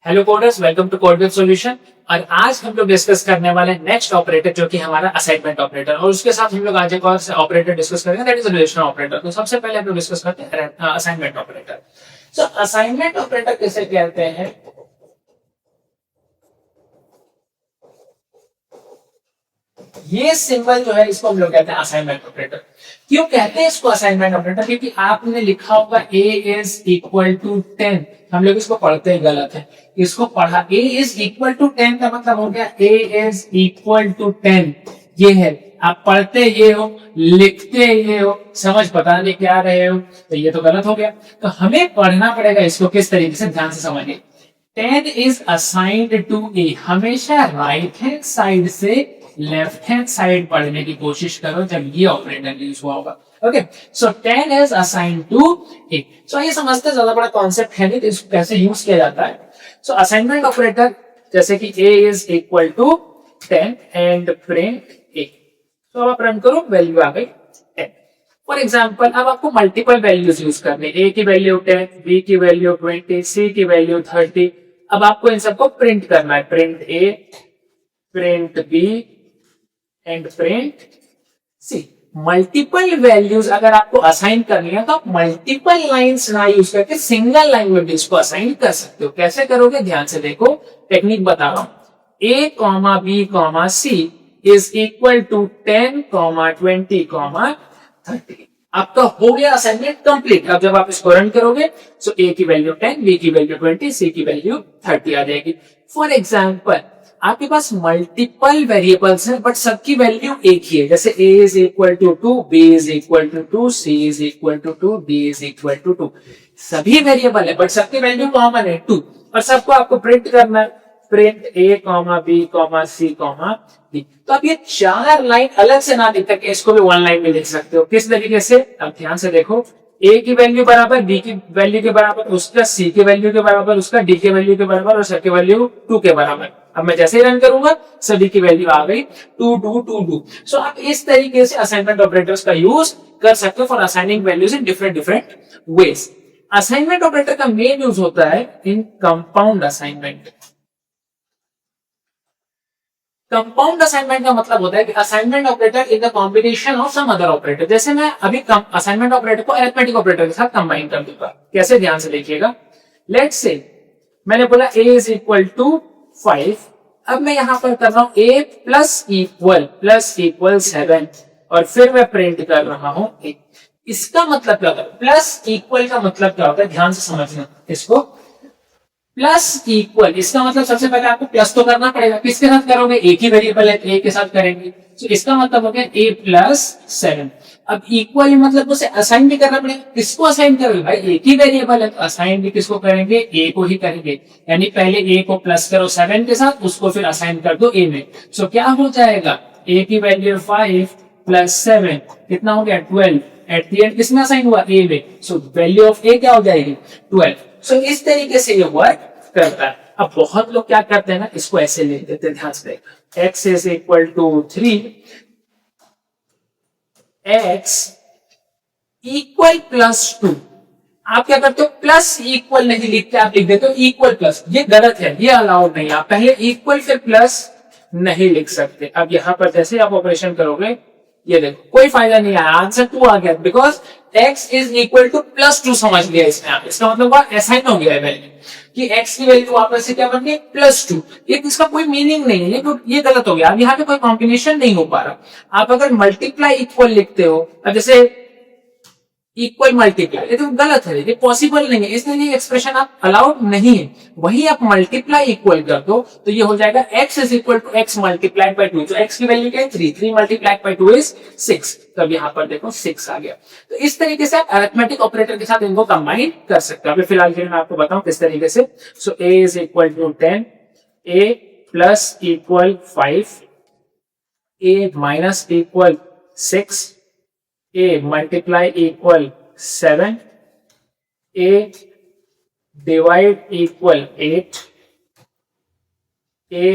Hello coders, welcome to Code With Solution. और आज हम लोग डिस्कस करने वाले हैं नेक्स्ट ऑपरेटर जो कि हमारा असाइनमेंट ऑपरेटर, और उसके साथ हम लोग आज एक और ऑपरेटर डिस्कस करेंगे, दैट इज रिलेशनल ऑपरेटर। तो सबसे पहले हम लोग डिस्कस करते हैं असाइनमेंट ऑपरेटर। सो असाइनमेंट ऑपरेटर किसे कहते हैं? ये सिंबल जो है इसको हम लोग कहते हैं असाइनमेंट ऑपरेटर। क्यों कहते हैं इसको असाइनमेंट ऑपरेटर? क्योंकि आपने लिखा होगा a इज इक्वल टू 10, हम लोग इसको पढ़ते हैं गलत है। इसको पढ़ा a इज इक्वल टू 10 का मतलब हो गया a इज इक्वल टू 10। ये है, आप पढ़ते ये हो, लिखते ये हो, समझ पता नहीं क्या रहे हो, तो ये तो गलत हो गया। तो हमें पढ़ना पड़ेगा इसको किस तरीके से, ध्यान से समझिए। 10 इज असाइन्ड टू a, हमेशा राइट हैंड साइड से लेफ्ट हैंड साइड पढ़ने की कोशिश करो जब ये ऑपरेटर यूज हुआ होगा। Okay, so 10 is assigned to a। So ये समझते ज्यादा बड़ा कॉन्सेप्ट है नहीं, तो इसको कैसे यूज किया जाता है। सो असाइनमेंट ऑपरेटर जैसे कि a is equal to 10 and print a। तो अब आप रन करो, वैल्यू आ गई 10। फॉर एग्जाम्पल अब आपको मल्टीपल वैल्यूज यूज करनी, a की वैल्यू 10, b की वैल्यू 20, c की वैल्यू 30। अब आपको इन सबको प्रिंट करना है, print a, print b and print C. Multiple values अगर आपको असाइन करनी है तो आप मल्टीपल लाइंस ना यूज करके सिंगल लाइन में भी इसको असाइन कर सकते हो। कैसे करोगे, ध्यान से देखो, टेक्निक बता रहा हूं। a, b, c is equal to 10, 20, 30। आपका हो गया असाइनमेंट कंप्लीट। अब जब आप इसको रन करोगे तो a की वैल्यू 10, b की वैल्यू 20, c की वैल्यू 30 आ जाएगी। फॉर एग्जाम्पल आपके पास मल्टीपल वेरिएबल्स हैं बट सबकी वैल्यू एक ही है, जैसे a is equal to 2, b is equal to 2, c is equal to 2, d is equal to 2। सभी वेरिएबल है बट सबकी वैल्यू कॉमन है 2, और सबको आपको प्रिंट करना है, print a, b, c, d। तो आप ये 4 लाइन अलग से ना लिख करके इसको भी 1 लाइन में लिख सकते हो। किस तरीके से, अब ध्यान से देखो। a की वैल्यू बराबर b की वैल्यू के बराबर उसका, c की वैल्यू के बराबर उसका, d की वैल्यू के बराबर और c की वैल्यू 2 के बराबर। अब मैं जैसे ही रन करूंगा सभी की वैल्यू आ गई 2, 2, 2, 2। सो आप इस तरीके से असाइनमेंट ऑपरेटर्स का यूज कर सकते हो for assigning values in different ways. Assignment operator का मेन यूज होता है in compound assignment. Compound assignment का मतलब होता है कि assignment operator in the combination of some other operator. जैसे मैं अभी असाइनमेंट ऑपरेटर को अरिथमेटिक ऑपरेटर के साथ कंबाइन कर दूंगा। कैसे, ध्यान से देखिएगा। लेट्स से मैंने बोला a इज इक्वल टू 5। अब मैं यहां पर कर रहा हूं a प्लस इक्वल 7, और फिर मैं प्रिंट कर रहा हूं 1। इसका मतलब क्या होता है, प्लस इक्वल का मतलब क्या होता है, ध्यान से समझना इसको। प्लस इक्वल, इसका मतलब सबसे पहले आपको प्लस तो करना पड़ेगा। किसके साथ करोगे, एक ही वेरिएबल है, a के साथ करेंगे। तो इसका मतलब हो गया a प्लस 7। अब इक्वल मतलब उसे असाइन भी करना पड़ेगा। किसको असाइन करोगे भाई, एक ही वेरिएबल है तो असाइन भी किसको करेंगे, a को ही करेंगे। यानी पहले a को प्लस करो 7 के साथ, उसको फिर असाइन कर दो a में। सो क्या हो जाएगा, a की वैल्यू 5 प्लस 7 कितना हो गया 12। एट द एंड किसमें असाइन हुआ, a में। सो वैल्यू ऑफ a क्या हो जाएगी 12। सो इस तरीके से ये वर्क करता है। अब बहुत लोग क्या करते हैं ना, इसको ऐसे ले लेते हैं, ध्यान से देखो। x is equal to 3, x equal plus 2। आप क्या करते हो, प्लस इक्वल नहीं लिखते, आप लिख देते हो इक्वल प्लस। ये गलत है, ये अलाउड नहीं है। आप पहले इक्वल फिर प्लस नहीं लिख सकते। अब यहां पर जैसे आप ऑपरेशन करोगे, ये देखो कोई फायदा नहीं आया, आंसर 2 आ गया, because x is equal two plus 2 समझ लिया इसमें आप। इसका मतलब असाइन हो गया है वैल्यू कि x की वैल्यू वापस से क्या बन गई प्लस 2। ये इसका कोई मीनिंग नहीं है, ये गलत हो गया। अब यहाँ पे कोई कॉम्बिनेशन नहीं हो पा रहा। आप अगर मल्टीप्लाई इक्वल लिखते हो, अब जैसे इक्वल मल्टीप्लाई, ये तो गलत है, ये पॉसिबल नहीं है, इसलिए एक्सप्रेशन आप अलाउड नहीं है। वही आप मल्टीप्लाई इक्वल कर दो तो ये हो जाएगा x is equal to x multiplied by 2। तो x की वैल्यू क्या है 3, 3 मल्टीप्लाइड बाय 2 इज 6। तो अब यहाँ पर देखो 6 आ गया। तो इस तरीके से आप अरिथमेटिक ऑपरेटर के साथ इनको कंबाइन कर सकते हो। अभी फिलहाल के लिए मैं आपको बताऊं किस तरीके से। So a is equal to 10, a plus equal 5, a minus equal 6, a multiply equal 7, a divide equal 8, a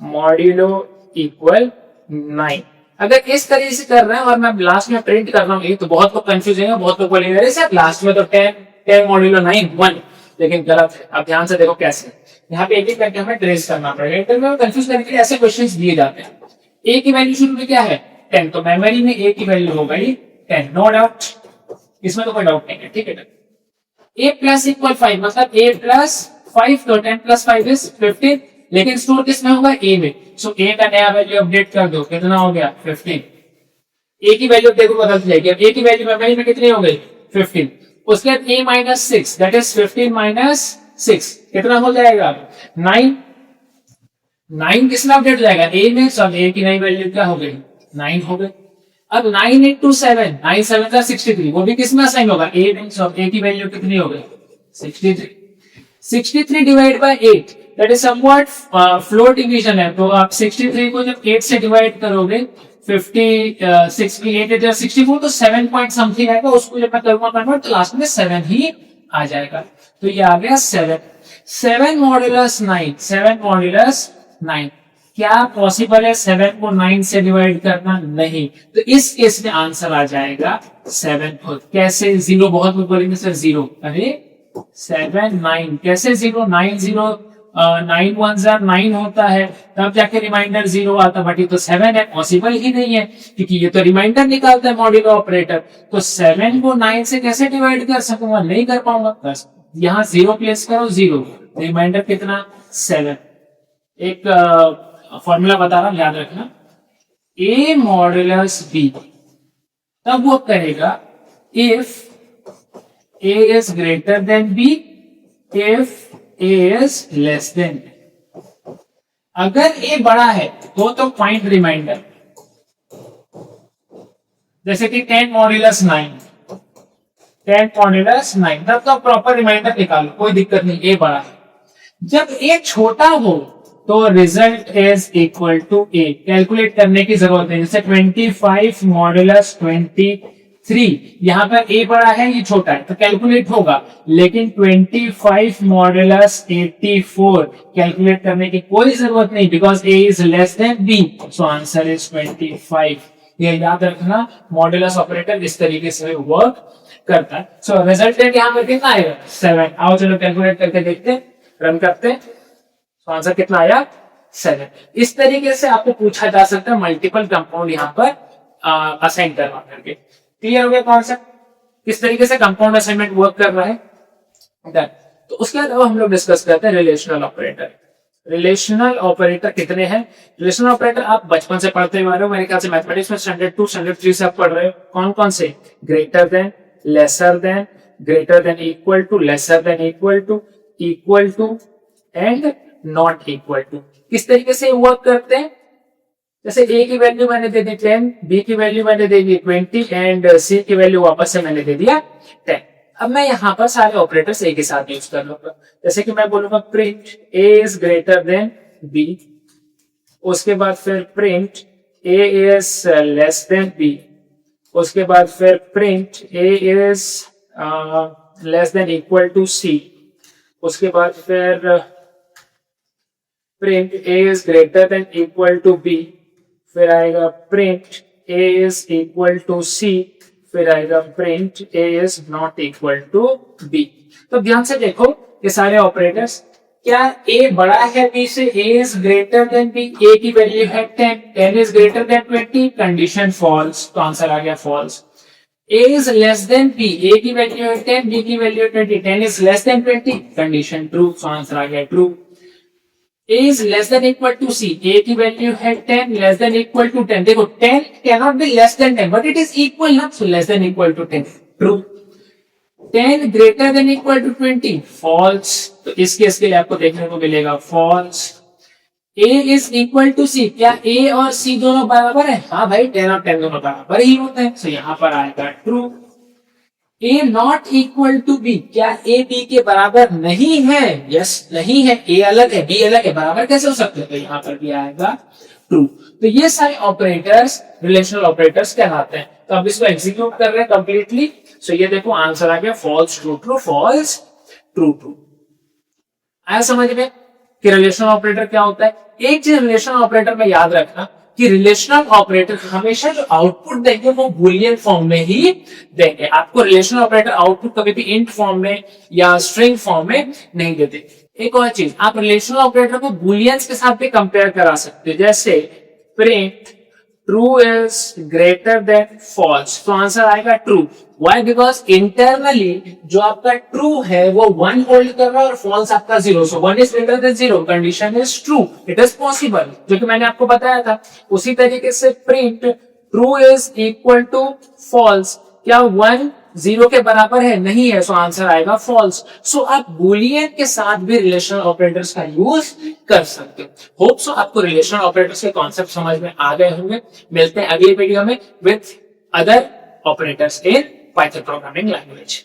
modulo equal 9। अगर इस तरीके से कर रहे हैं और मैं लास्ट में प्रिंट कर रहा हूँ तो बहुत लोग कंफ्यूज है, बहुत लोग बोलेंगे अरे सर लास्ट में तो 10 मॉड्यूलो 9 1, लेकिन गलत है। अब ध्यान से देखो कैसे। यहाँ पे एक एक करके हमें ट्रेस करना पड़ेगा। इंटरव्यू में कंफ्यूज करने के लिए ऐसे क्वेश्चंस दिए जाते हैं। ए की वैल्यू शुरू में क्या है 10, तो मेमोरी में ए की वैल्यू हो गई 10, नो डाउट, इसमें तो कोई डाउट नहीं है, ठीक है। ए प्लस इक्वल 5 मतलब ए प्लस 5, तो 10 प्लस 5 इज 15, लेकिन स्टोर किसमें होगा ए में, सो ए का नया वैल्यू अपडेट कर दो, कितना हो गया 15। ए की वैल्यू देखो बदल जाएगी, अब ए की वैल्यू मेमोरी में कितनी हो गई 15, उसके बाद ए माइनस 6 दैट इज 15 माइनस 6 कितना हो जाएगा 9, 9 किसमें अपडेट हो जाएगा ए में, सब ए की नई वैल्यू क्या हो गई 9 हो गई। अब 9 into 7, 9 7 का 63, वो भी किसमें असाइन होगा ए में, सब ए की वैल्यू कितनी हो गई 63, 63 divide by 8 that is somewhat floor division है, तो आप 63 को जब 8 से डिवाइड करोगे 56 की 8 इधर 64, तो 7 पॉइंट समथिंग आएगा, उसको जब मैं करूंगा कन्वर्ट तो लास्ट में 7 ही आ जाएगा, तो ये आ गया 7, 7 मॉड्यूलस 9, 7 मॉड्यूलस 9, क्या पॉसिबल है 7 को 9 से डिवाइड करना, नहीं, तो इस केस में आंसर आ जाएगा 7 खुद। कैसे 0, बहुत लोग बोलेंगे सर 0, अरे 7 9 कैसे 0, 9 0 9 1 9 होता है, तब जाके रिमाइंडर 0 आता, बट ये तो 7 है, पॉसिबल ही नहीं है, क्योंकि ये तो रिमाइंडर निकालता है मॉड्यूलो ऑपरेटर, तो 7 को 9 से कैसे डिवाइड कर सकूंगा, नहीं कर पाऊंगा, बस यहाँ 0 प्लेस करो 0, रिमाइंडर कितना 7। एक फॉर्मूला बता रहा हूं, याद रखना, ए मॉड्यूलस बी तब वो करेगा if A is greater than B, if A is less than B. अगर ए बड़ा है तो पॉइंट रिमाइंडर, जैसे कि 10 मॉड्यूलस 9, 10 मॉड्यूलस 9, तब तो प्रॉपर रिमाइंडर निकालो, कोई दिक्कत नहीं, ए बड़ा है। जब ए छोटा हो तो result is equal to A, calculate करने की जरूरत नहीं, जैसे 25 मॉड्यूलस 23, यहां पर ए बड़ा है ये छोटा है तो कैलकुलेट होगा, लेकिन 25 मॉड्यूलस 84 कैलकुलेट करने की कोई जरूरत नहीं, because A is less than B, so answer is 25। ये याद रखना, मॉड्यूलस ऑपरेटर इस तरीके से वर्क करता है। सो रिजल्टेंट यहां पर कितना आएगा 7, आओ चलो कैलकुलेट करके देखते हैं, रन करते हैं, तो आंसर कितना आया 7। इस तरीके से आपको पूछा जा सकता है मल्टीपल कंपाउंड यहाँ पर असाइन करवा करके। क्लियर हो गया कॉन्सेप्ट, किस तरीके से कंपाउंड असाइनमेंट वर्क कर रहा है। डन। तो उसके बाद अब हम लोग डिस्कस करते हैं रिलेशनल ऑपरेटर। रिलेशनल ऑपरेटर कितने हैं? रिलेशनल ऑपरेटर आप बचपन से पढ़ते हुए आ रहे हो, मेरे ख्याल से मैथमेटिक्स में स्टैंडर्ड 2 स्टैंडर्ड 3 से आप पढ़ रहे हो। कौन कौन से? Greater than, lesser than, greater than equal to, lesser than equal to and not equal to. किस तरीके से वर्क करते हैं? जैसे ए की वैल्यू मैंने दे दी 10, बी की वैल्यू मैंने दे दी 20 एंड सी की वैल्यू वापस से मैंने दे दिया 10। अब मैं यहाँ पर सारे ऑपरेटर्स एक ही साथ यूज कर लूंगा। जैसे कि मैं बोलूंगा print A is greater than B, उसके बाद फिर print A is less than B, उसके बाद फिर print A is less than equal to C, उसके बाद फिर print A is greater than equal to B, फिर आएगा print A is equal to C, फिर आएगा print A is not equal to B. तो ध्यान से देखो ये सारे ऑपरेटर्स, क्या ए बड़ा है बी से? A is greater than B, A की वैल्यू है 10, 10 is greater than 20, condition false, तो आंसर आ गया false. A is less than B, A की वैल्यू है 10, बी की वैल्यू है 20, 10 is less then 20, condition true, तो आंसर आ गया true. A is less than equal to C, A की वैल्यू है 10, less than equal to 10, देखो 10 cannot be less than 10, but it is equal ना, so less than equal to 10, true। 10 greater than equal to 20, false, तो इस case के लिए आपको देखने को मिलेगा false। A is equal to C, क्या A और C दोनों बराबर है? हाँ भाई 10 और 10 दोनों बराबर ही होते हैं, so यहाँ पर आएगा true। A not equal to B, क्या A B के बराबर नहीं है? यस नहीं है, A अलग है B अलग है, बराबर कैसे हो सकते हैं? तो यहाँ पर भी आएगा ट्रू। तो ये सारे ऑपरेटर्स रिलेशनल ऑपरेटर्स कहलाते हैं। तो अब इसको एग्जीक्यूट कर रहे हैं कंप्लीटली, सो ये देखो आंसर आ गया false true true, false true true. आया समझ में कि रिलेशनल ऑपरेटर क्या होता है? एक चीज रिलेशनल ऑपरेटर में याद रखना कि रिलेशनल ऑपरेटर हमेशा जो आउटपुट देंगे वो बूलियन फॉर्म में ही देंगे। आपको रिलेशनल ऑपरेटर आउटपुट कभी भी इंट फॉर्म में या स्ट्रिंग फॉर्म में नहीं देते। एक और चीज, आप रिलेशनल ऑपरेटर को बुलियंस के साथ भी कंपेयर करा सकते हो, जैसे print true is greater than false, तो आंसर आएगा ट्रू। वाई? बिकॉज इंटरनली जो आपका ट्रू है वो 1 होल्ड कर रहा है और फॉल्स आपका 0, so 1 is greater than 0, condition is true, it is possible, जो कि मैंने आपको बताया था। उसी तरीके से print true is equal to false, क्या 1 0 के बराबर है? नहीं है, सो आंसर आएगा फॉल्स। सो आप बुलियन के साथ भी रिलेशनल ऑपरेटर्स का यूज कर सकते हो। होप सो आपको रिलेशनल ऑपरेटर्स के कॉन्सेप्ट समझ में आ गए होंगे। मिलते हैं अगली वीडियो में with other operators in Python programming language.